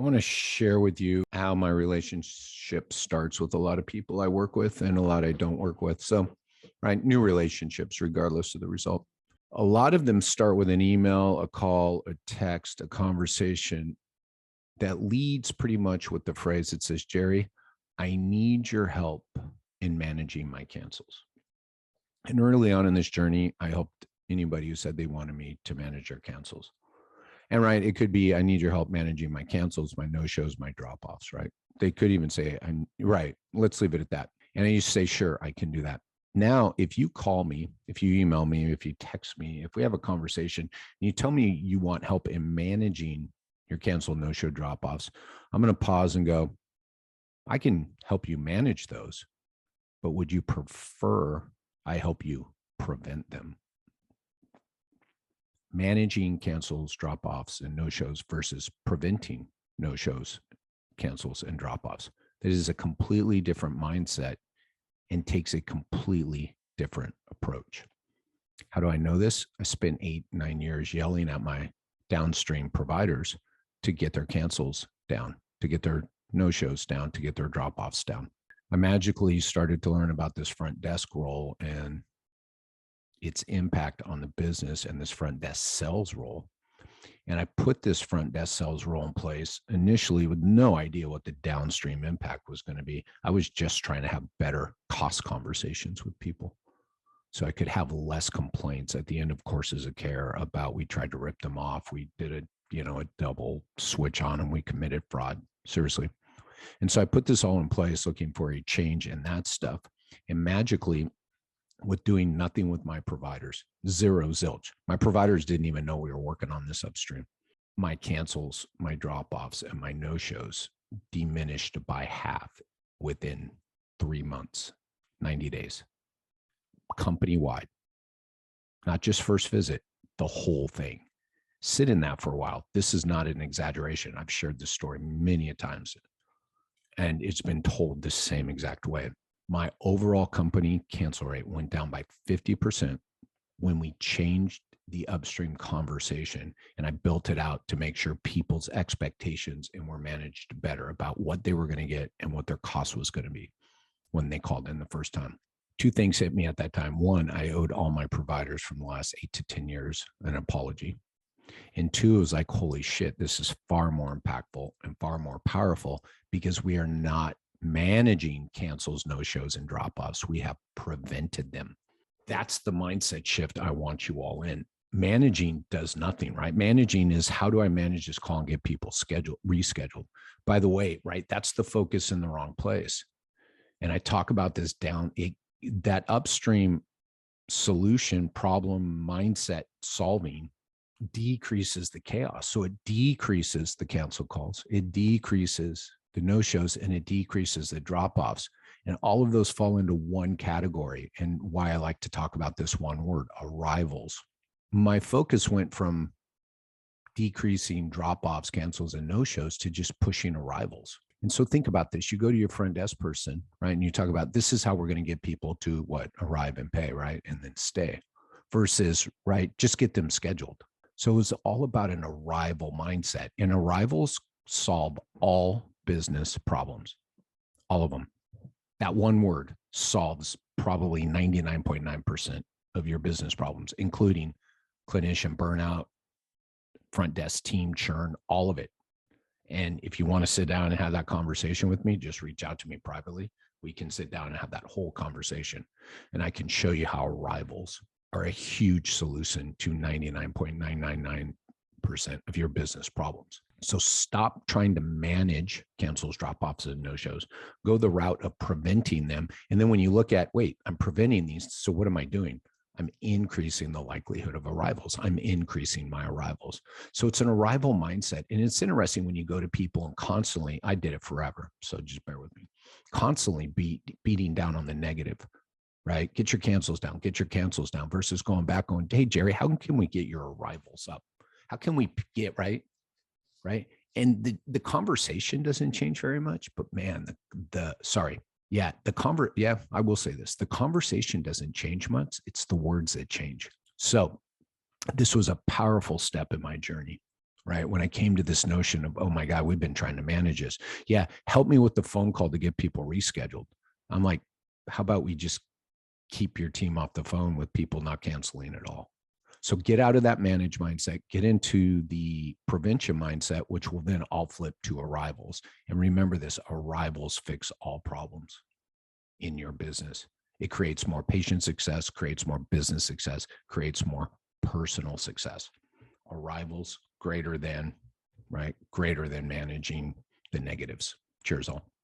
want to share with you how my relationship starts with a lot of people I work with and a lot I don't work with. So, right, new relationships, regardless of the result. A lot of them start with an email, a call, a text, a conversation that leads pretty much with the phrase that says, Jerry, I need your help in managing my cancels. And early on in this journey, I helped anybody who said they wanted me to manage their cancels. And right, it could be, I need your help managing my cancels, my no-shows, my drop-offs, right? They could even say, I'm right, let's leave it at that. And I used to say, sure, I can do that. Now, if you call me, if you email me, if you text me, if we have a conversation, and you tell me you want help in managing your cancel, no-show, drop-offs, I'm going to pause and go, I can help you manage those, but would you prefer I help you prevent them? Managing cancels, drop-offs, and no-shows versus preventing no-shows, cancels, and drop-offs. That is a completely different mindset and takes a completely different approach. How do I know this? I spent 8-9 years yelling at my downstream providers to get their cancels down, to get their no-shows down, to get their drop-offs down. I magically started to learn about this front desk role and its impact on the business and this front desk sales role. And I put this front desk sales role in place initially with no idea what the downstream impact was going to be. I was just trying to have better cost conversations with people so I could have less complaints at the end of courses of care about we tried to rip them off. We did a double switch on them. We committed fraud, seriously. And so I put this all in place looking for a change in that stuff. And magically, with doing nothing with my providers, zero zilch. My providers didn't even know we were working on this upstream. My cancels, my drop-offs, and my no-shows diminished by half within 3 months, 90 days, company-wide, not just first visit, the whole thing. Sit in that for a while. This is not an exaggeration. I've shared this story many a times, and it's been told the same exact way. My overall company cancel rate went down by 50% when we changed the upstream conversation and I built it out to make sure people's expectations and were managed better about what they were going to get and what their cost was going to be when they called in the first time. Two things hit me at that time. One, I owed all my providers from the last 8 to 10 years an apology. And two, it was like, holy shit, this is far more impactful and far more powerful because we are not managing cancels, no-shows, and drop-offs. We have prevented them. That's the mindset shift I want you all in. Managing does nothing, right? Managing is how do I manage this call and get people rescheduled? By the way, right, that's the focus in the wrong place. And I talk about this that upstream solution, problem, mindset solving decreases the chaos. So it decreases the cancel calls. It decreases the no-shows and it decreases the drop-offs. And all of those fall into one category. And why I like to talk about this one word, arrivals. My focus went from decreasing drop-offs, cancels, and no-shows to just pushing arrivals. And so think about this. You go to your front desk person, right? And you talk about this is how we're going to get people to arrive and pay, right? And then stay versus, right, just get them scheduled. So it was all about an arrival mindset. And arrivals solve all business problems, all of them. That one word solves probably 99.9% of your business problems, including clinician burnout, front desk team churn, all of it. And if you want to sit down and have that conversation with me, just reach out to me privately. We can sit down and have that whole conversation. And I can show you how arrivals are a huge solution to 99.999% of your business problems. So stop trying to manage cancels, drop-offs, and no-shows. Go the route of preventing them. And then when you look at, wait, I'm preventing these. So what am I doing? I'm increasing the likelihood of arrivals. I'm increasing my arrivals. So it's an arrival mindset. And it's interesting when you go to people and constantly, I did it forever, so just bear with me, constantly beating down on the negative, right? Get your cancels down versus going back going, hey, Jerry, how can we get your arrivals up? How can we get right? And the conversation doesn't change very much, but man, I will say this. The conversation doesn't change much. It's the words that change. So this was a powerful step in my journey, right? When I came to this notion of, oh my God, we've been trying to manage this. Yeah, help me with the phone call to get people rescheduled. I'm like, how about we just keep your team off the phone with people not canceling at all? So get out of that manage mindset, get into the prevention mindset, which will then all flip to arrivals. And remember this, arrivals fix all problems in your business. It creates more patient success, creates more business success, creates more personal success. Arrivals greater than, right? Greater than managing the negatives. Cheers all.